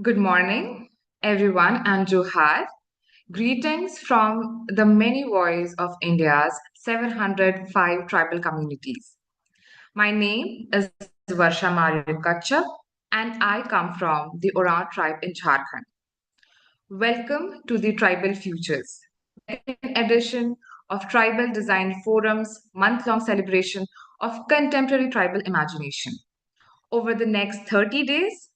Good morning, everyone, and Johar. Greetings from the many voices of India's 705 tribal communities. My name is Varsha Mario Kachhap, and I come from the Oraon tribe in Jharkhand. Welcome to the Tribal Futures, the second edition of Tribal Design Forum's month long celebration of contemporary tribal imagination. Over the next 30 days,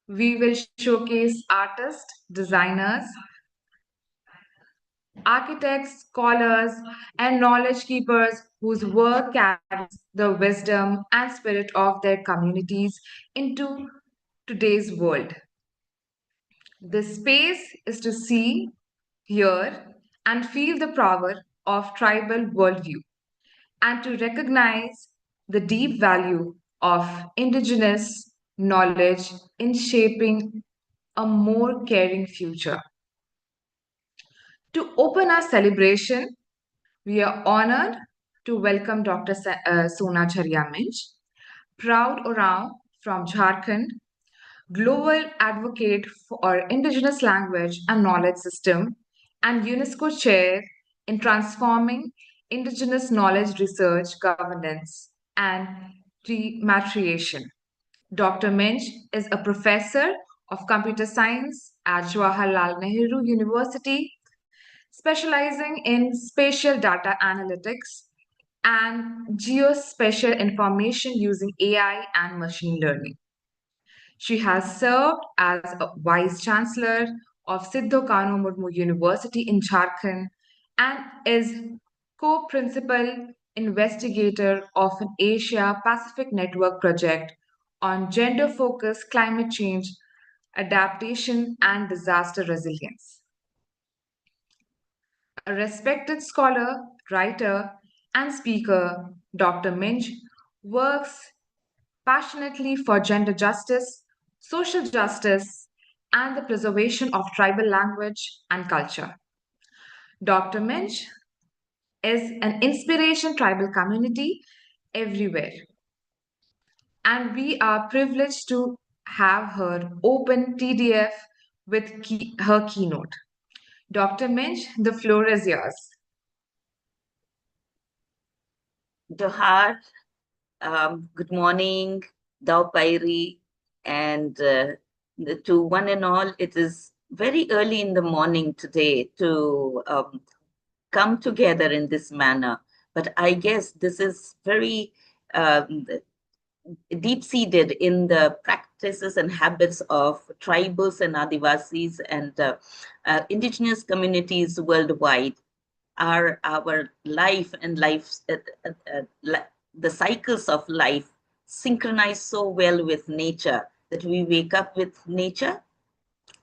we will showcase artists, designers, architects, scholars, and knowledge keepers whose work carries the wisdom and spirit of their communities into today's world. This space is to see, hear, and feel the power of tribal worldview and to recognize the deep value of indigenous knowledge in shaping a more caring future. To open our celebration, we are honored to welcome Dr. Sonajharia Minz, proud Oraon from Jharkhand, global advocate for indigenous language and knowledge system, and UNESCO Chair in transforming indigenous knowledge research, governance, and rematriation. Dr. Minch is a professor of computer science at Jawaharlal Nehru University, specializing in spatial data analytics and geospatial information using AI and machine learning. She has served as a Vice Chancellor of Siddho Kano Murmu University in Jharkhand and is co principal investigator of an Asia Pacific Network project on gender focused climate change, adaptation, and disaster resilience. A respected scholar, writer, and speaker, Dr. Minch works passionately for gender justice, social justice, and the preservation of tribal language and culture. Dr. Minch is an inspiration tribal community everywhere, and we are privileged to have her open TDF with her keynote. Dr. Minch, the floor is yours. Johar, good morning, Dao Pairi, and to one and all, it is very early in the morning today to come together in this manner. But I guess this is very um, deep-seated in the practices and habits of tribals and Adivasis and indigenous communities worldwide. Our life and the cycles of life synchronize so well with nature that we wake up with nature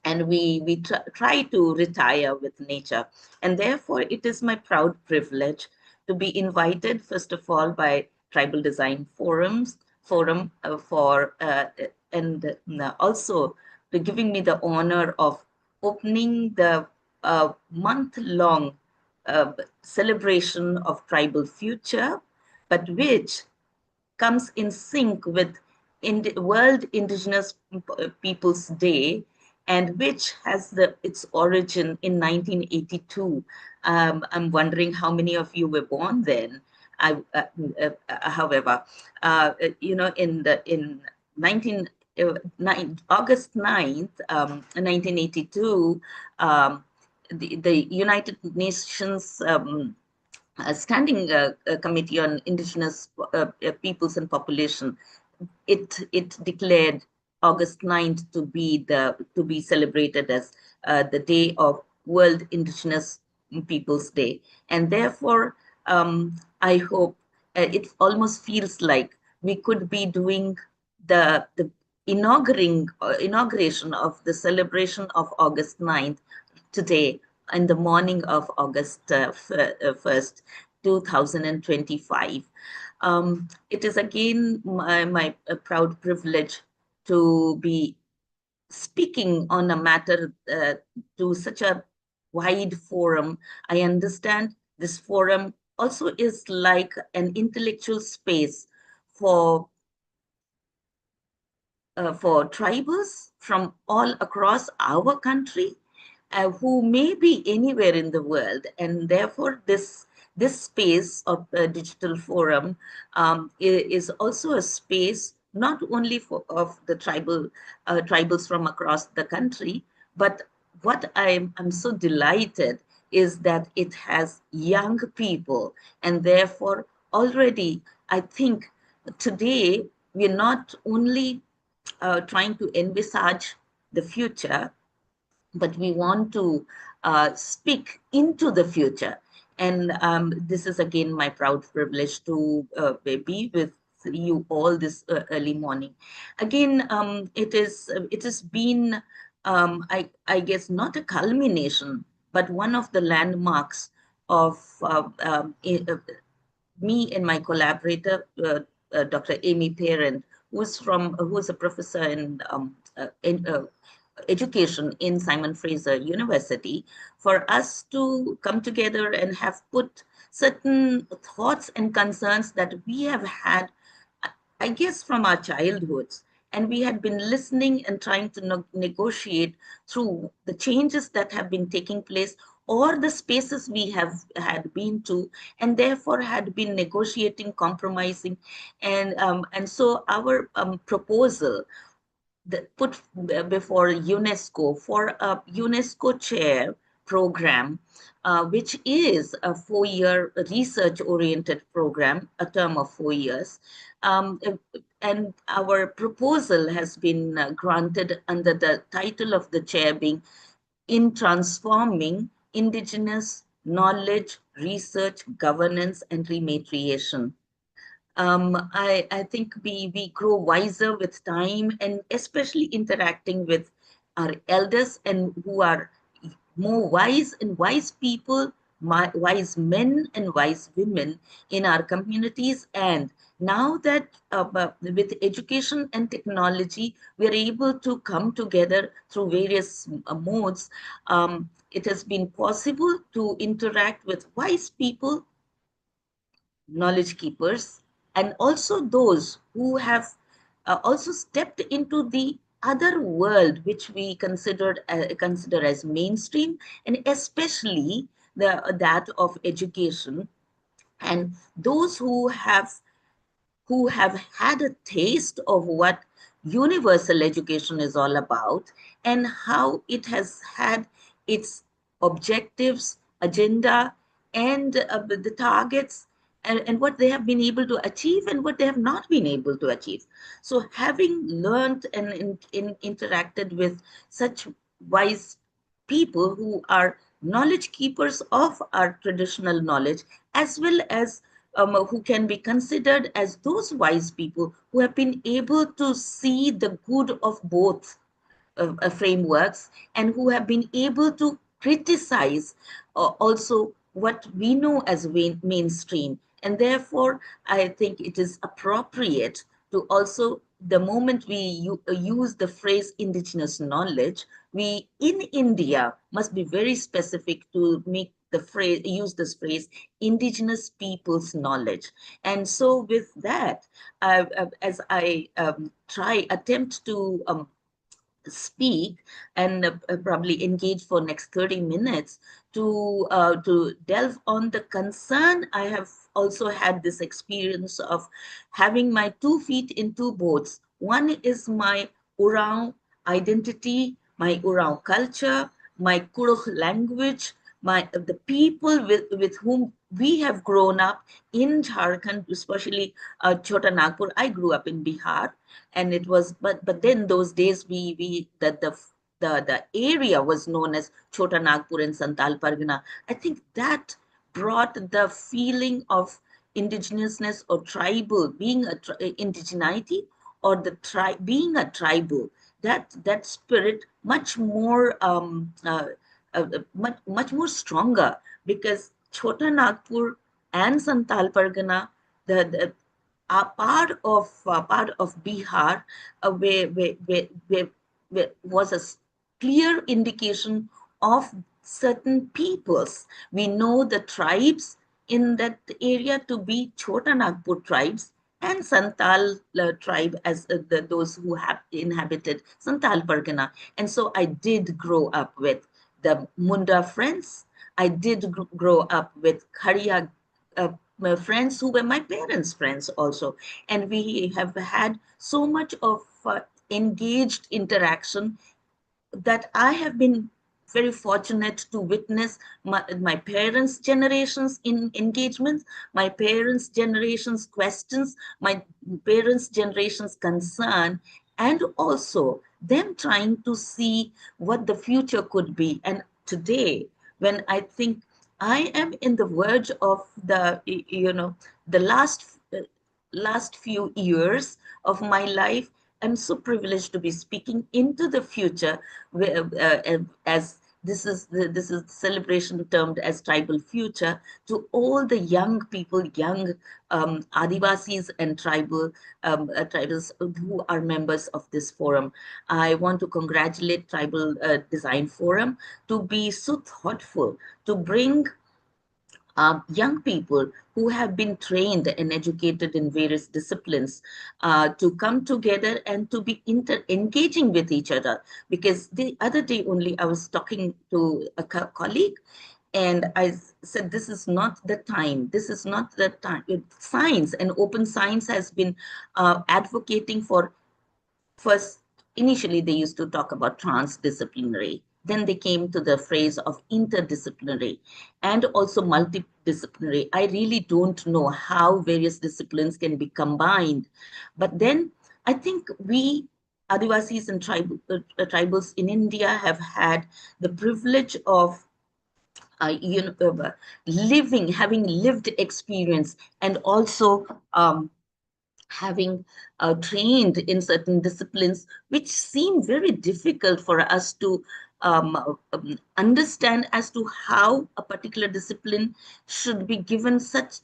and we try to retire with nature. And therefore, it is my proud privilege to be invited, first of all, by Tribal Design Forum and also to giving me the honor of opening the month-long celebration of tribal future, but which comes in sync with World Indigenous Peoples Day, and which has its origin in 1982. I'm wondering how many of you were born then. However, in August 9th, 1982, the United Nations Standing Committee on Indigenous Peoples and Population, it declared August 9th to be celebrated as the day of World Indigenous Peoples Day, and therefore I hope it almost feels like we could be doing the inauguration of the celebration of August 9th today in the morning of August 1st, 2025. It is again my proud privilege to be speaking on a matter to such a wide forum. I understand this forum also is like an intellectual space for for tribals from all across our country who may be anywhere in the world, and therefore this space of the digital forum is also a space not only for of the tribals from across the country, but what I'm so delighted is that it has young people, and therefore already I think today we're not only trying to envisage the future, but we want to speak into the future. And this is again my proud privilege to be with you all this early morning. Again, it has been, I guess, not a culmination, but one of the landmarks of me and my collaborator, Dr. Amy Parent, who is a professor in education in Simon Fraser University, for us to come together and have put certain thoughts and concerns that we have had, I guess, from our childhoods. And we had been listening and trying to negotiate through the changes that have been taking place or the spaces we have had been to, and therefore had been negotiating, compromising. And so our proposal put before UNESCO for a UNESCO Chair program, which is a 4-year research-oriented program, a term of 4 years. And our proposal has been granted under the title of the chair being in transforming indigenous knowledge, research, governance, and rematriation. I think we grow wiser with time, and especially interacting with our elders and who are more wise and wise people, wise men and wise women in our communities. And now that with education and technology, we are able to come together through various modes. It has been possible to interact with wise people, knowledge keepers, and also those who have also stepped into the other world, which we consider as mainstream, and especially that of education, and those who have had a taste of what universal education is all about and how it has had its objectives, agenda, and the targets, and what they have been able to achieve and what they have not been able to achieve. So having learned and interacted with such wise people who are knowledge keepers of our traditional knowledge, as well as who can be considered as those wise people who have been able to see the good of both frameworks, and who have been able to criticize also what we know as mainstream. And therefore, I think it is appropriate to also, the moment we use the phrase indigenous knowledge, we in India must be very specific to make the phrase, use this phrase, indigenous people's knowledge. And so with that, as I attempt to speak and probably engage for next 30 minutes to delve on the concern. I have also had this experience of having my 2 feet in two boats. One is my Urao identity, my Urao culture, my Kurukh language, the people with whom we have grown up in Jharkhand, especially Chota Nagpur. I grew up in Bihar, and it was, but then those days the area was known as Chota Nagpur and Santal Pargana. I think that brought the feeling of indigenousness or tribal, being indigeneity, or the being a tribal, that spirit much more much more stronger, because Chota Nagpur and Santal Pargana, the are part of Bihar, where was a clear indication of certain peoples. We know the tribes in that area to be Chota Nagpur tribes, and Santal tribe as those who have inhabited Santal Pargana. And so I did grow up with the Munda friends. I did grow up with Kharia my friends who were my parents' friends also. And we have had so much of engaged interaction that I have been very fortunate to witness my parents' generations in engagements, my parents' generations questions, my parents' generations concern, and also them trying to see what the future could be. And today, when I think I am in the verge of the last few years of my life, I'm so privileged to be speaking into the future, as this is the celebration termed as Tribal Future, to all the young people, young Adivasis and tribals who are members of this forum. I want to congratulate Tribal Design Forum to be so thoughtful to bring young people who have been trained and educated in various disciplines to come together and to be engaging with each other. Because the other day only I was talking to a colleague, and I said, this is not the time. This is not the time. Science and open science has been advocating for. First, initially, they used to talk about transdisciplinary. Then they came to the phrase of interdisciplinary and also multidisciplinary. I really don't know how various disciplines can be combined. But then I think we Adivasis and tribals in India have had the privilege of having lived experience, and also having trained in certain disciplines which seem very difficult for us to understand as to how a particular discipline should be given such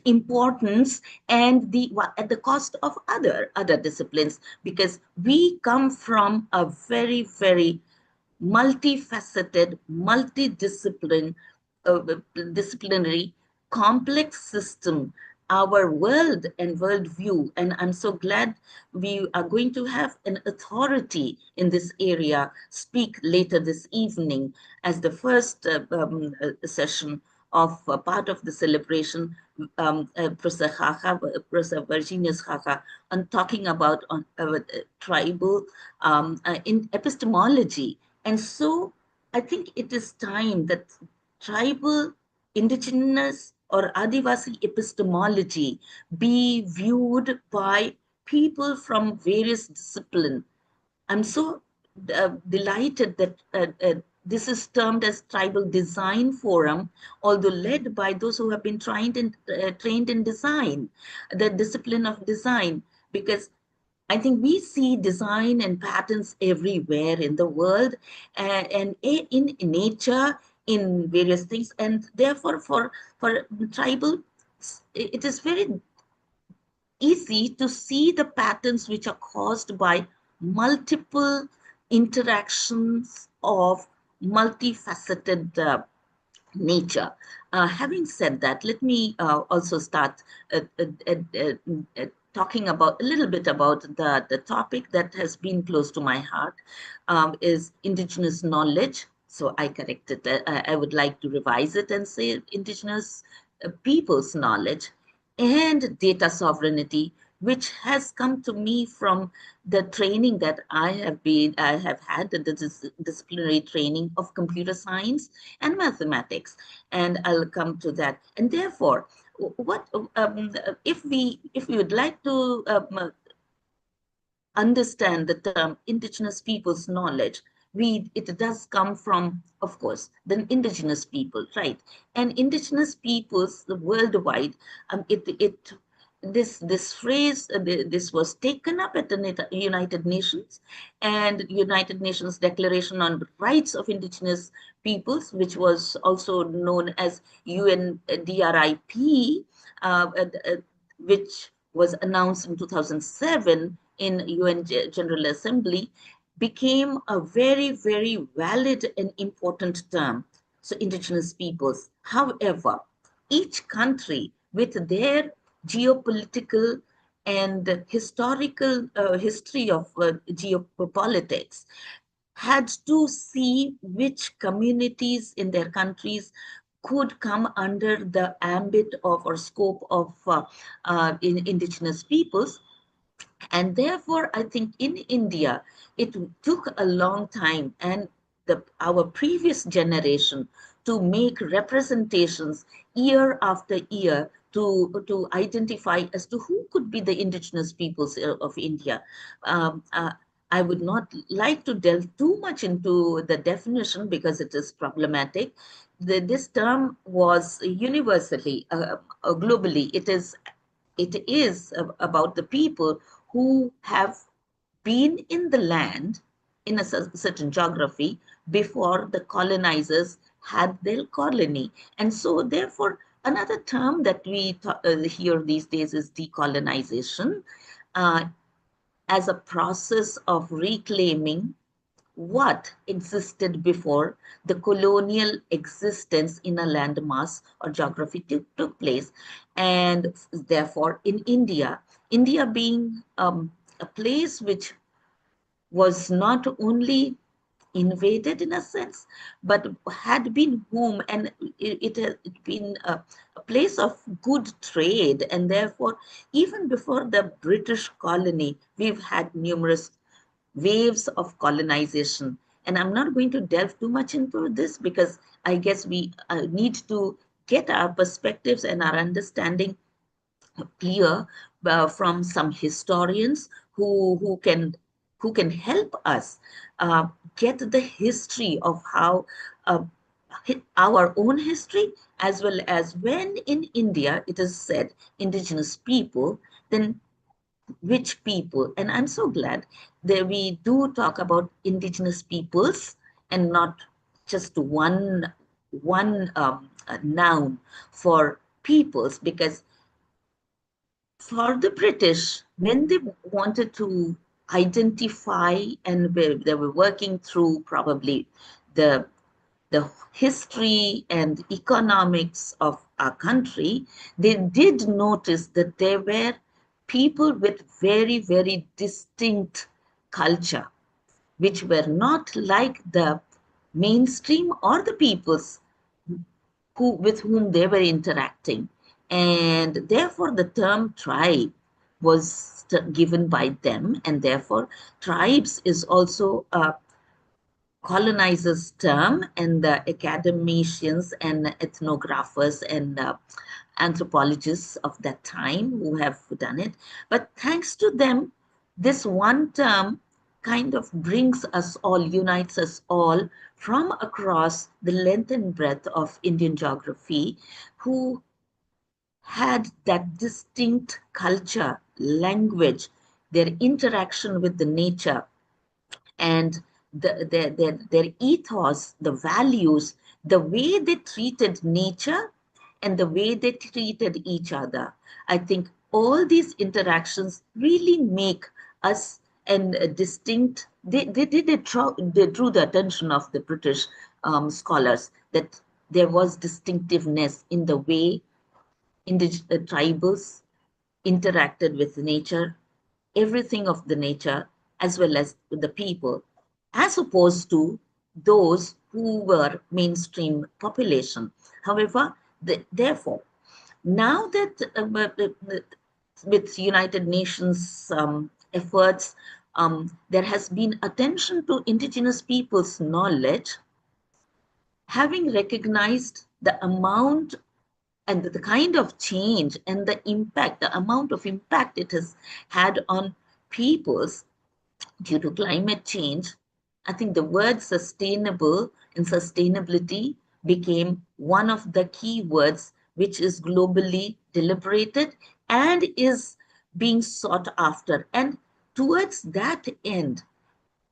importance, and at the cost of other disciplines, because we come from a very, very multifaceted, disciplinary, complex system, our world and worldview. And I'm so glad we are going to have an authority in this area speak later this evening as the first session of part of the celebration, Professor Virginius Khacha, on talking about tribal in epistemology. And so I think it is time that tribal, indigenous, or Adivasi epistemology be viewed by people from various disciplines. I'm so delighted that this is termed as Tribal Design Forum, although led by those who have been trained in design, the discipline of design, because I think we see design and patterns everywhere in the world, and in nature, in various things, and therefore for tribal, it is very easy to see the patterns which are caused by multiple interactions of multifaceted nature. Having said that, let me also start talking about a little bit about the topic that has been close to my heart, is indigenous knowledge. So I corrected it. I would like to revise it and say indigenous people's knowledge and data sovereignty, which has come to me from the training that I have had, the disciplinary training of computer science and mathematics, and I'll come to that. And therefore, what if we would like to understand the term indigenous people's knowledge, it does come from, of course, the indigenous people, right? And indigenous peoples worldwide, this phrase, this was taken up at the United Nations, and United Nations Declaration on Rights of Indigenous Peoples, which was also known as UNDRIP, which was announced in 2007 in UN General Assembly, became a very, very valid and important term. So indigenous peoples. However, each country with their geopolitical and historical history of geopolitics had to see which communities in their countries could come under the ambit of or scope of indigenous peoples. And therefore, I think in India, it took a long time and our previous generation to make representations year after year to identify as to who could be the indigenous peoples of India. Um, uh, I would not like to delve too much into the definition because it is problematic. This term was universally, globally, it is about the people who have been in the land in a certain geography before the colonizers had their colony. And so, therefore, another term that we hear these days is decolonization, uh, as a process of reclaiming what existed before the colonial existence in a landmass or geography took place. And therefore, in India, India being a place which was not only invaded in a sense, but had been home, and it had been a place of good trade. And therefore, even before the British colony, we've had numerous waves of colonization. And I'm not going to delve too much into this because I guess we need to get our perspectives and our understanding clear from some historians who can help us uh, get the history of how uh, our own history, as well as when in India it is said indigenous people, then which people. And I'm so glad that we do talk about indigenous peoples and not just one noun for peoples, because for the British, when they wanted to identify, and they were working through probably the the history and economics of our country, they did notice that there were people with very, very distinct culture, which were not like the mainstream or the peoples with whom they were interacting. And therefore, the term tribe was given by them, and therefore, tribes is also a colonizers term, and the academicians and ethnographers and anthropologists of that time who have done it. But thanks to them, this one term kind of brings us all, unites us all from across the length and breadth of Indian geography, who had that distinct culture, language, their interaction with the nature, and their ethos, the values, the way they treated nature and the way they treated each other. I think all these interactions really make us and distinct. They drew the attention of the British scholars that there was distinctiveness in the way tribals interacted with nature, everything of the nature, as well as with the people, as opposed to those who were mainstream population. However, therefore, now that with United Nations efforts, there has been attention to indigenous people's knowledge, having recognized the amount and the kind of change and the impact, the amount of impact it has had on peoples due to climate change. I think the word sustainable and sustainability became one of the key words which is globally deliberated and is being sought after. And towards that end,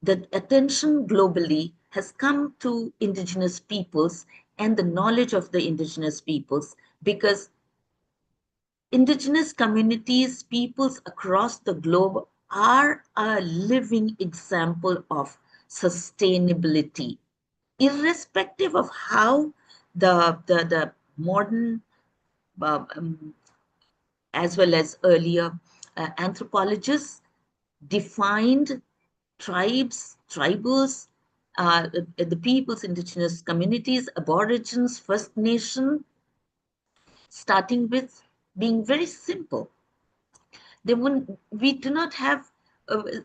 the attention globally has come to indigenous peoples and the knowledge of the indigenous peoples, because indigenous communities, peoples across the globe are a living example of sustainability, irrespective of how the modern, uh, um, as well as earlier anthropologists defined tribals, the peoples, indigenous communities, aborigines, First Nation, starting with being very simple. We do not have,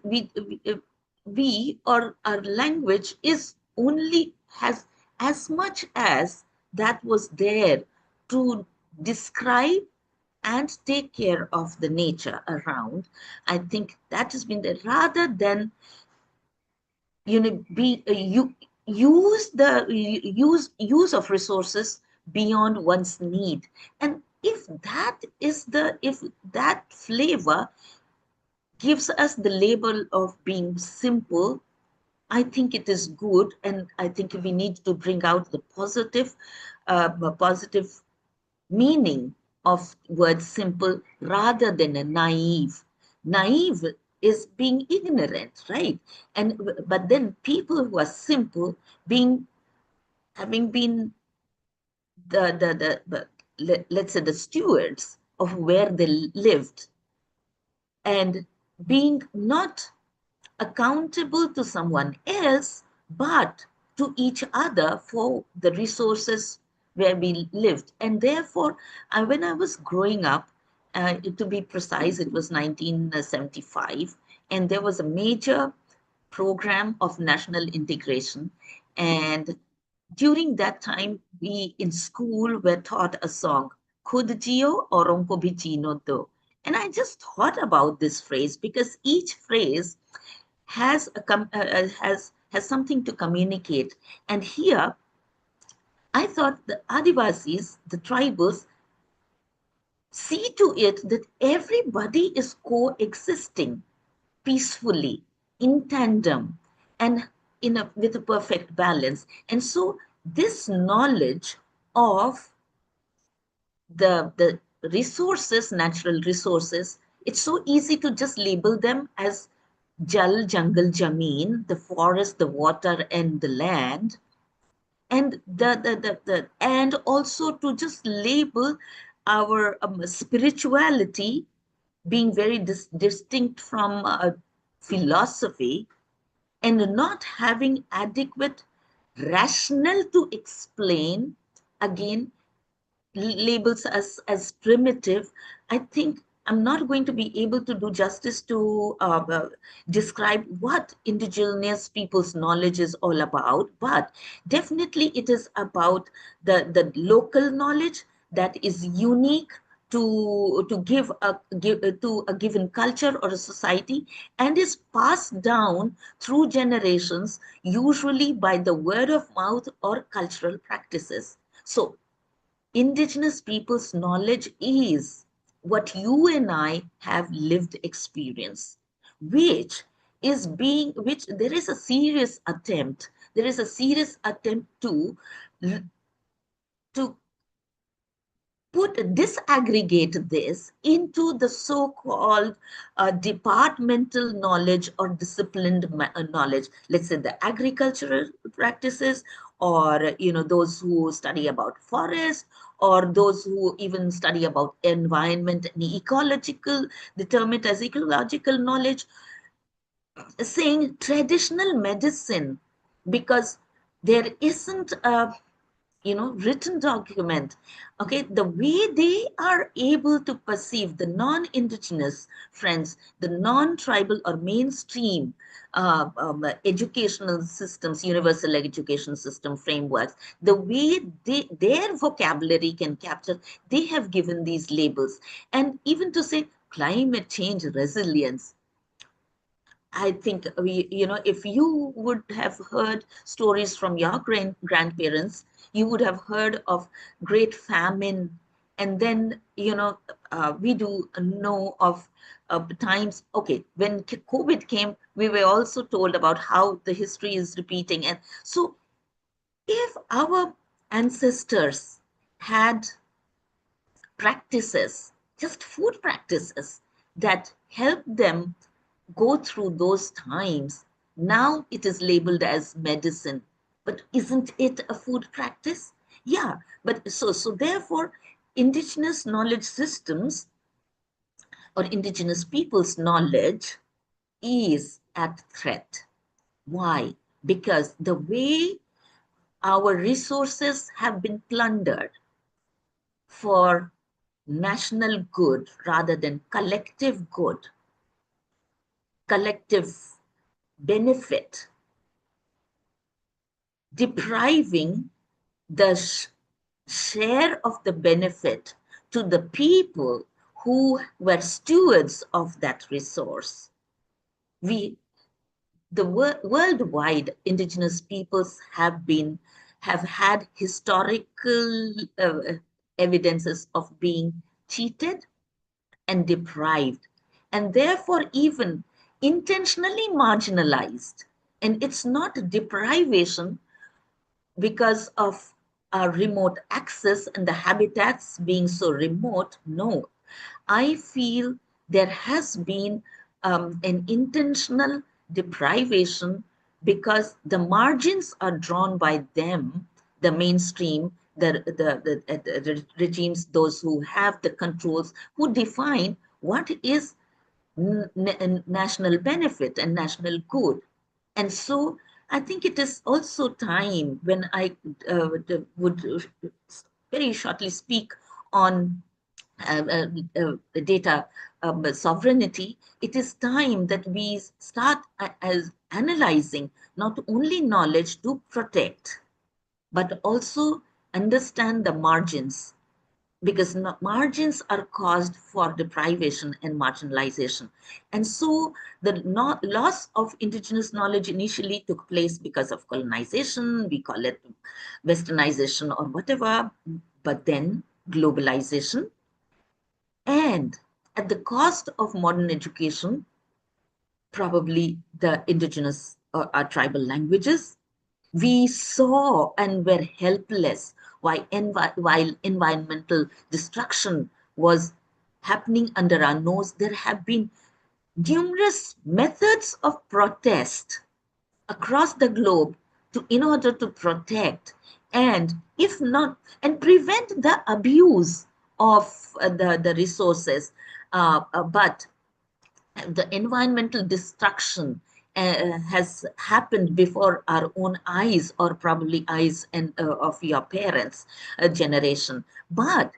we or our language is only has as much as that was there to describe and take care of the nature around. I think that has been there rather than you use of resources beyond one's need. And if that flavor gives us the label of being simple, I think it is good, and I think we need to bring out the positive meaning of word simple rather than a naive. Naive is being ignorant, right? And but then people who are simple, being having been let's say the stewards of where they lived, and being not accountable to someone else, but to each other for the resources where we lived. And therefore, when I was growing up, to be precise, it was 1975, and there was a major program of national integration. And during that time, we in school were taught a song, Khud Jio Auron Ko Bhi Jeeno Do. And I just thought about this phrase because each phrase has something to communicate. And here, I thought the Adivasis, the tribals, see to it that everybody is coexisting peacefully, in tandem, and with a perfect balance. And so, this knowledge of the resources, natural resources, it's so easy to just label them as Jal, Jungle, Jameen, the forest, the water, and the land, and and also to just label our spirituality being very distinct from philosophy, and not having adequate rationale to explain, again labels us as primitive. I think I'm not going to be able to do justice to describe what indigenous people's knowledge is all about, but definitely it is about the local knowledge that is unique to a given culture or a society, and is passed down through generations, usually by the word of mouth or cultural practices. So indigenous people's knowledge is what you and I have lived experience, which there is a serious attempt to disaggregate this into the so-called departmental knowledge or disciplined knowledge. Let's say the agricultural practices, or those who study about forest, or those who even study about environment and ecological, determined as ecological knowledge, saying traditional medicine, because there isn't a written document. Okay, the way they are able to perceive the non-indigenous friends, the non-tribal or mainstream educational systems, universal education system frameworks, the way their vocabulary can capture, they have given these labels. And even to say climate change resilience, I think if you would have heard stories from your grandparents, you would have heard of great famine. And then, we do know of times, okay, when COVID came, we were also told about how the history is repeating. And so if our ancestors had practices, just food practices that helped them go through those times, now it is labeled as medicine. But isn't it a food practice? Yeah, but so therefore, indigenous knowledge systems or indigenous people's knowledge is at threat. Why? Because the way our resources have been plundered for national good rather than collective good, collective benefit, depriving the share of the benefit to the people who were stewards of that resource. The worldwide indigenous peoples have had historical evidences of being cheated and deprived, and therefore even intentionally marginalized. And it's not deprivation because of our remote access and the habitats being so remote. No, I feel there has been an intentional deprivation because the margins are drawn by them, the mainstream, the regimes, those who have the controls, who define what is national benefit and national good. And so I think it is also time when I would very shortly speak on data sovereignty. It is time that we start as analyzing not only knowledge to protect, but also understand the margins, because margins are caused for deprivation and marginalization. And so the loss of indigenous knowledge initially took place because of colonization, we call it westernization or whatever, but then globalization. And at the cost of modern education, probably the indigenous or our tribal languages, we saw and were helpless while environmental destruction was happening under our nose. There have been numerous methods of protest across the globe in order to protect and, if not, and prevent the abuse of the resources. But the environmental destruction has happened before our own eyes, or probably eyes of your parents' generation. But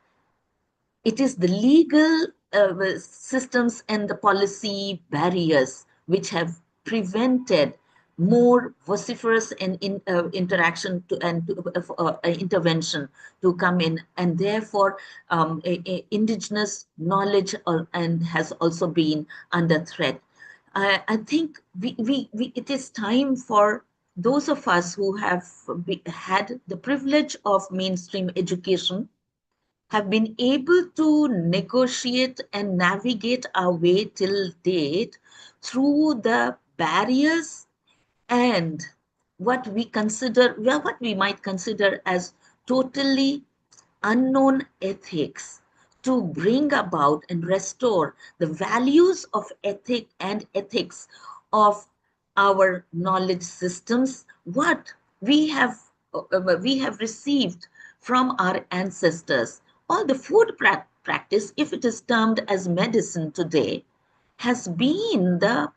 it is the legal systems and the policy barriers which have prevented more vociferous and interaction intervention to come in, and therefore indigenous knowledge and has also been under threat. I think it is time for those of us who have had the privilege of mainstream education, have been able to negotiate and navigate our way till date through the barriers and what we might consider as totally unknown ethics, to bring about and restore the values of ethics of our knowledge systems, what we have received from our ancestors. All the food practice, if it is termed as medicine today, has been the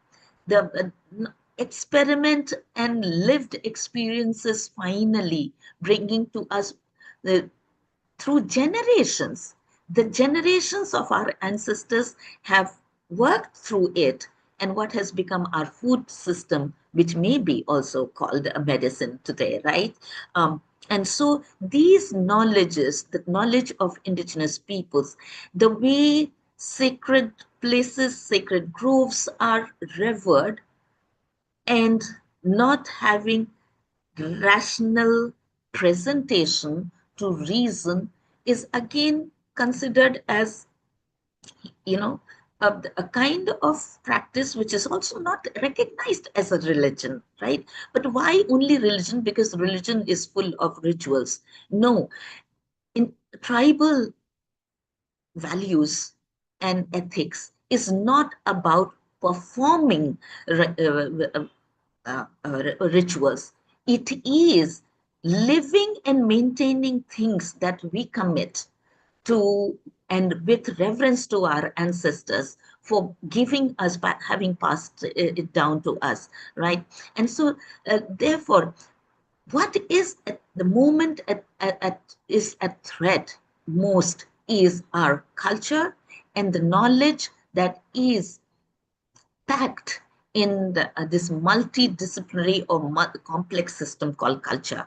experiment and lived experiences finally bringing to us the through generations. The generations of our ancestors have worked through it, and what has become our food system, which may be also called a medicine today, right? And so these knowledges, the knowledge of indigenous peoples, the way sacred places, sacred groves are revered, and not having rational presentation to reason is again considered as, you know, a kind of practice which is also not recognized as a religion, right? But why only religion? Because religion is full of rituals. No, in tribal values and ethics is not about performing rituals. It is living and maintaining things that we commit to, and with reverence to our ancestors, for giving us, having passed it down to us, right? And so, therefore, what is at the moment is at threat most is our culture and the knowledge that is packed in this multidisciplinary or complex system called culture.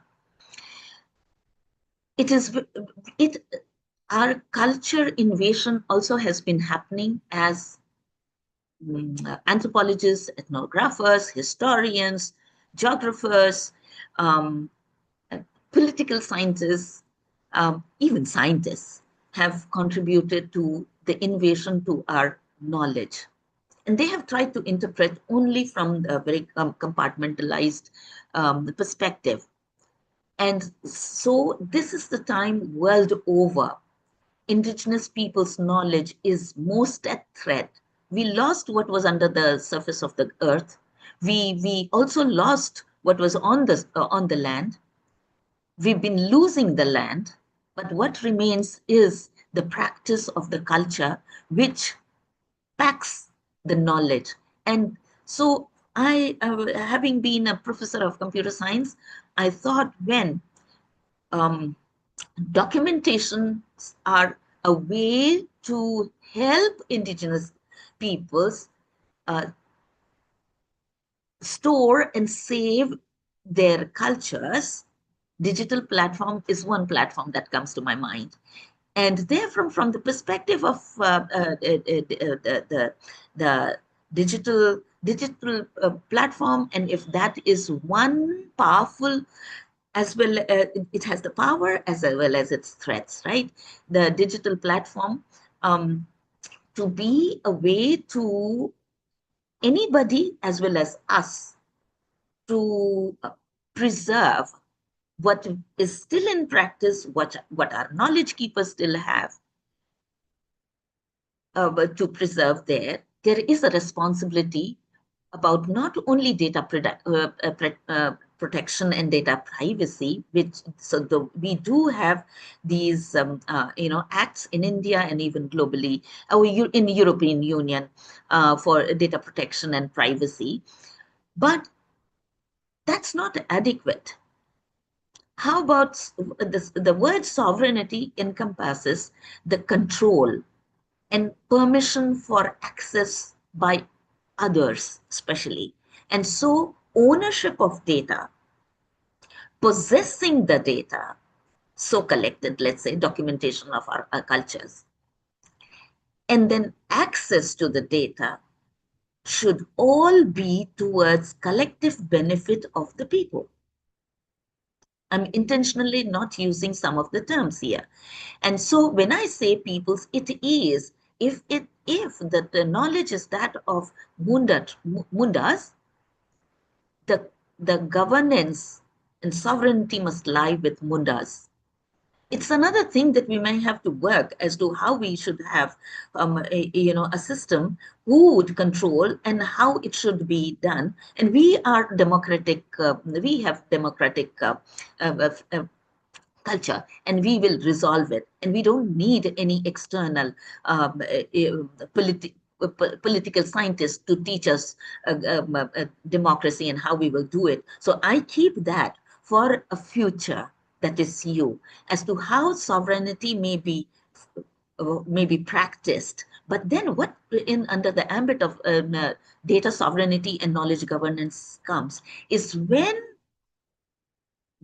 It is it our culture invasion also has been happening as anthropologists, ethnographers, historians, geographers, um, political scientists, even scientists have contributed to the invasion to our knowledge. And they have tried to interpret only from a very compartmentalized perspective. And so this is the time world over. Indigenous people's knowledge is most at threat. We lost what was under the surface of the earth. We also lost what was on the land. We've been losing the land, but what remains is the practice of the culture, which packs the knowledge. And so I, having been a professor of computer science, I thought when documentations are a way to help indigenous peoples store and save their cultures, digital platform is one platform that comes to my mind. And therefore, from the perspective of the digital platform, and if that is one powerful, as well, it has the power as well as its threats, right? The digital platform to be a way to anybody as well as us to preserve what is still in practice, what our knowledge keepers still have to preserve there is a responsibility about not only data protection and data privacy, which we do have these acts in India and even globally, in the European Union for data protection and privacy, but that's not adequate. How about the word sovereignty encompasses the control and permission for access by others, especially. And so ownership of data, possessing the data, so collected, let's say, documentation of our cultures, and then access to the data should all be towards collective benefit of the people. I'm intentionally not using some of the terms here. And so when I say peoples, it is, if the knowledge is that of mundas, the governance and sovereignty must lie with mundas. It's another thing that we may have to work as to how we should have a system who would control and how it should be done. And we are democratic, we have democratic culture, and we will resolve it. And we don't need any external political scientists to teach us democracy and how we will do it. So I keep that for a future that is you, as to how sovereignty may be practiced. But then what under the ambit of data sovereignty and knowledge governance comes is when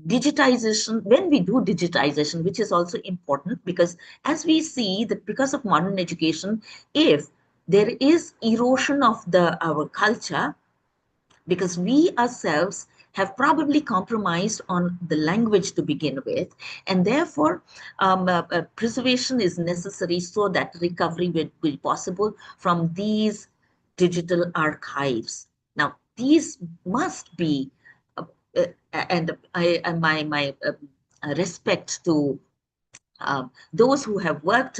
digitization, when we do digitization, which is also important, because as we see that because of modern education, if there is erosion of our culture, because we ourselves have probably compromised on the language to begin with, and therefore preservation is necessary so that recovery will be possible from these digital archives. Now, these must be and my respect to those who have worked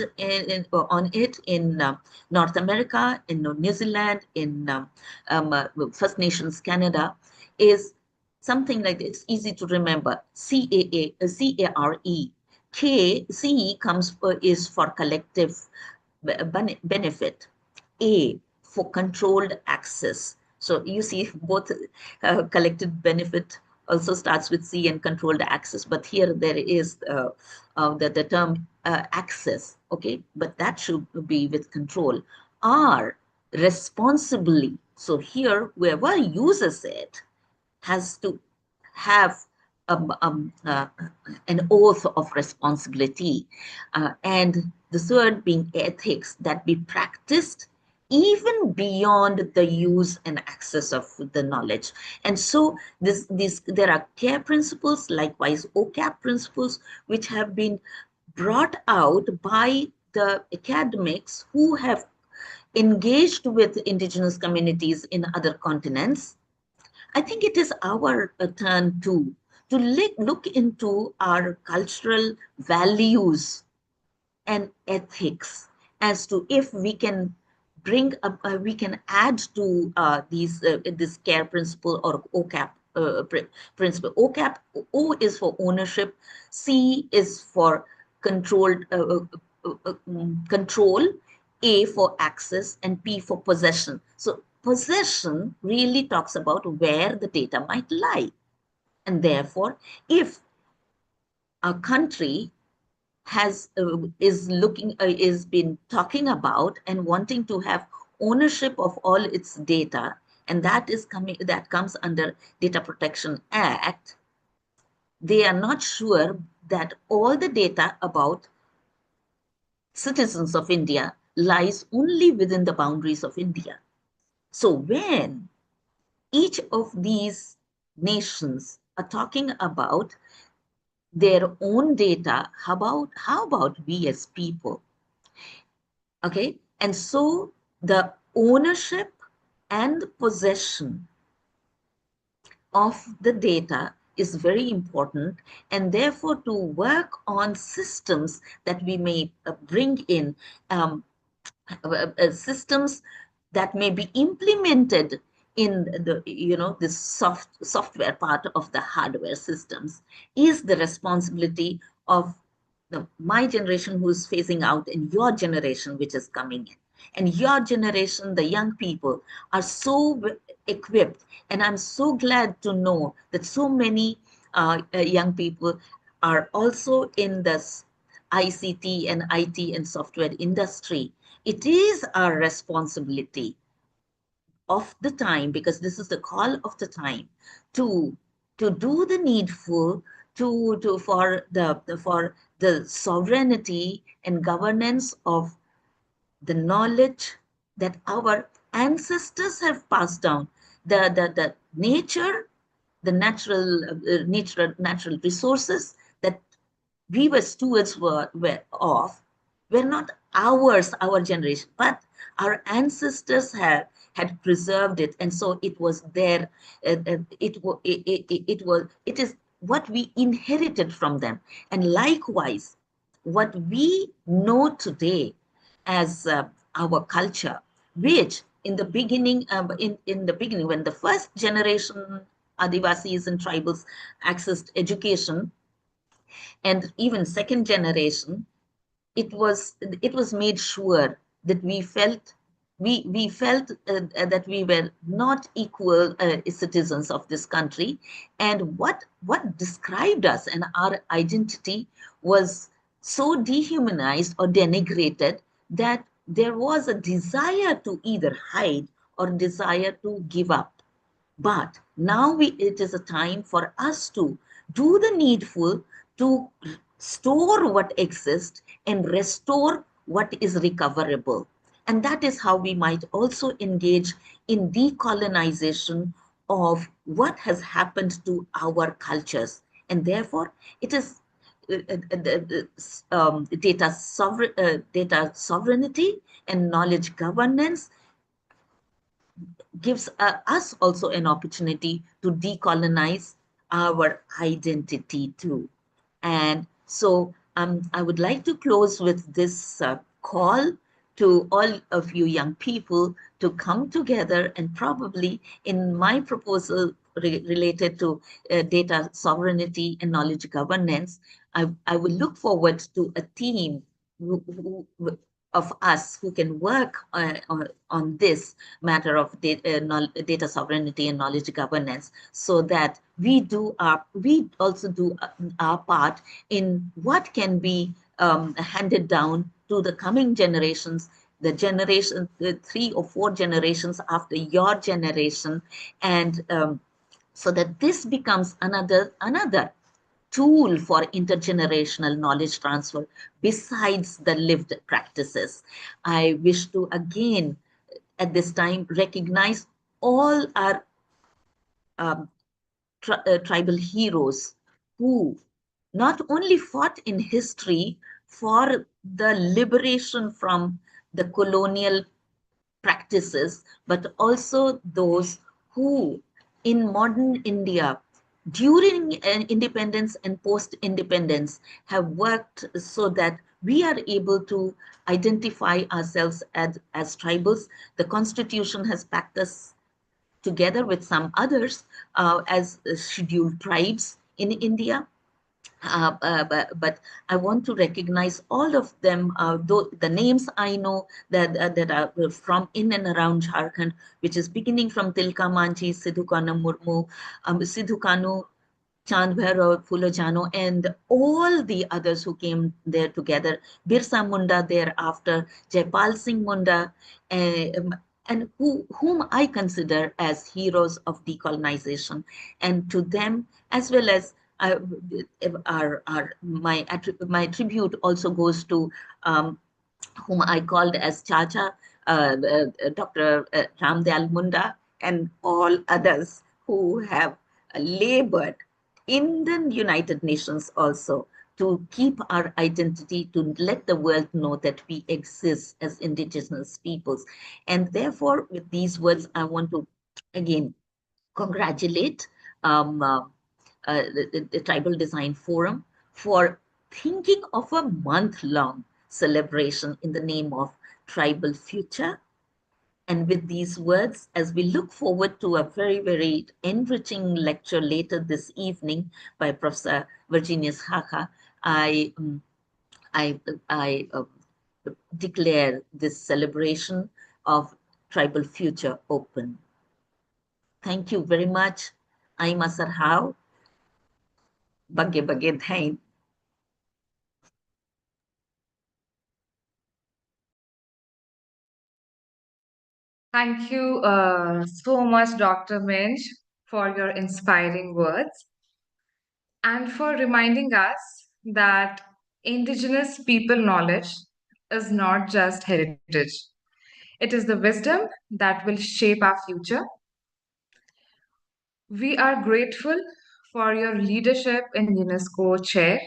on it in North America, in New Zealand, in First Nations Canada, is something like, it's easy to remember, CARE. C comes is for collective benefit. A for controlled access. So you see both collective benefit also starts with C and controlled access, but here there is the term access, okay, but that should be with control. R, responsibly. So here, whoever uses it has to have an oath of responsibility. And the third being ethics, that be practiced even beyond the use and access of the knowledge. And so there are care principles, likewise OCAP principles, which have been brought out by the academics who have engaged with indigenous communities in other continents. I think it is our turn to look into our cultural values and ethics as to if we can bring up, we can add to this care principle or OCAP principle. OCAP, O is for ownership, C is for controlled control, A for access, and P for possession. So possession really talks about where the data might lie. And therefore, if a country is been talking about and wanting to have ownership of all its data, and that comes under Data Protection Act, they are not sure that all the data about citizens of India lies only within the boundaries of India. So when each of these nations are talking about their own data, how about we as people? Okay, and so the ownership and possession of the data is very important, and therefore to work on systems that we may bring in systems that may be implemented in the software part of the hardware systems is the responsibility of my generation who is phasing out and your generation which is coming in. And your generation, the young people, are so equipped, and I'm so glad to know that so many young people are also in this ICT and IT and software industry. It is our responsibility of the time, because this is the call of the time, to do the needful for the sovereignty and governance of the knowledge that our ancestors have passed down, the nature, the natural resources that we were stewards were not ours, our generation, but our ancestors had preserved it, and so it was there. It is what we inherited from them, and likewise, what we know today as our culture, which in the beginning, when the first generation Adivasis and tribals accessed education, and even second generation, it was made sure that we felt that we were not equal citizens of this country, and what described us and our identity was so dehumanized or denigrated that there was a desire to either hide or desire to give up. But now it is a time for us to do the needful, to store what exists and restore what is recoverable. And that is how we might also engage in decolonization of what has happened to our cultures. And therefore, it is data sovereignty and knowledge governance gives us also an opportunity to decolonize our identity too. And so I would like to close with this call to all of you young people to come together, and probably in my proposal related to data sovereignty and knowledge governance, I will look forward to a team of us who can work on this matter of data sovereignty and knowledge governance, so that we also do our part in what can be handed down to the coming generations, the 3 or 4 generations after your generation, and so that this becomes another tool for intergenerational knowledge transfer besides the lived practices. I wish to again at this time recognize all our um, tribal heroes who not only fought in history for the liberation from the colonial practices, but also those who in modern India during independence and post-independence have worked so that we are able to identify ourselves as tribals. The Constitution has packed us together with some others as scheduled tribes in India. But I want to recognize all of them, though the names I know that are from in and around Jharkhand, which is beginning from Tilka Manchi, Sidhu Kanu Murmu, Sidhu Kanu, Chand Bhairav, Phulo Jano, and all the others who came there together, Birsa Munda thereafter, Jaipal Singh Munda, and whom I consider as heroes of decolonization. And to them, as well as my tribute also goes to whom I called as Chacha, Dr. Ramdayal Munda, and all others who have labored in the United Nations also to keep our identity, to let the world know that we exist as indigenous peoples. And therefore, with these words, I want to again congratulate um, uh, the Tribal Design Forum for thinking of a month-long celebration in the name of Tribal Future. And with these words, as we look forward to a very, very enriching lecture later this evening by Professor Virginius Haka, I, I, I declare this celebration of Tribal Future open. Thank you very much. I'm Asarhau. Bagge bagge thain. Thank you so much, Dr. Minch, for your inspiring words and for reminding us that Indigenous people knowledge is not just heritage, it is the wisdom that will shape our future. We are grateful for your leadership in UNESCO Chair,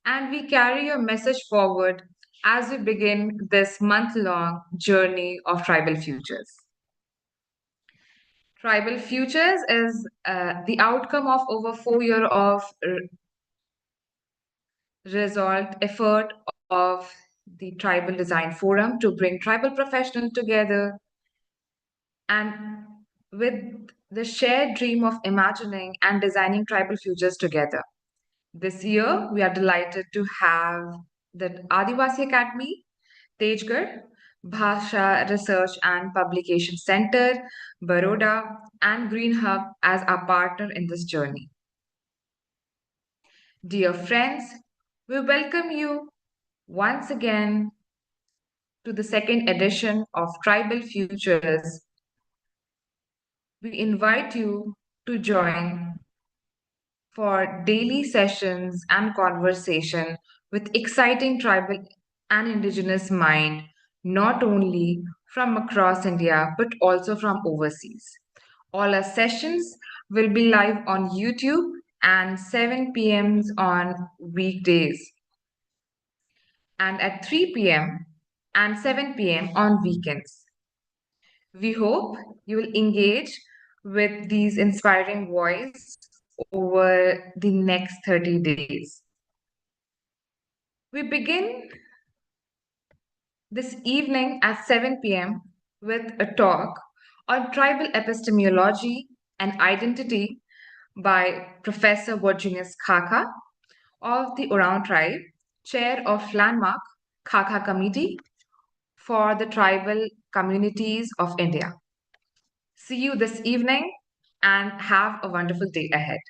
and we carry your message forward as we begin this month long journey of tribal futures. Tribal Futures is the outcome of over 4 years of resolved effort of the Tribal Design Forum to bring tribal professionals together and with the shared dream of imagining and designing tribal futures together. This year, we are delighted to have the Adivasi Academy, Tejgadh, Bhasha Research and Publication Center, Baroda, and Green Hub as our partner in this journey. Dear friends, we welcome you once again to the second edition of Tribal Futures. We invite you to join for daily sessions and conversation with exciting tribal and indigenous mind, not only from across India but also from overseas. All our sessions will be live on YouTube and 7 p.m. on weekdays and at 3 p.m. and 7 p.m. on weekends. We hope you will engage with these inspiring voices over the next 30 days. We begin this evening at 7 p.m. with a talk on tribal epistemology and identity by Professor Virginius Khaka of the Orang tribe, chair of Landmark Khaka Committee, for the tribal communities of India. See you this evening and have a wonderful day ahead.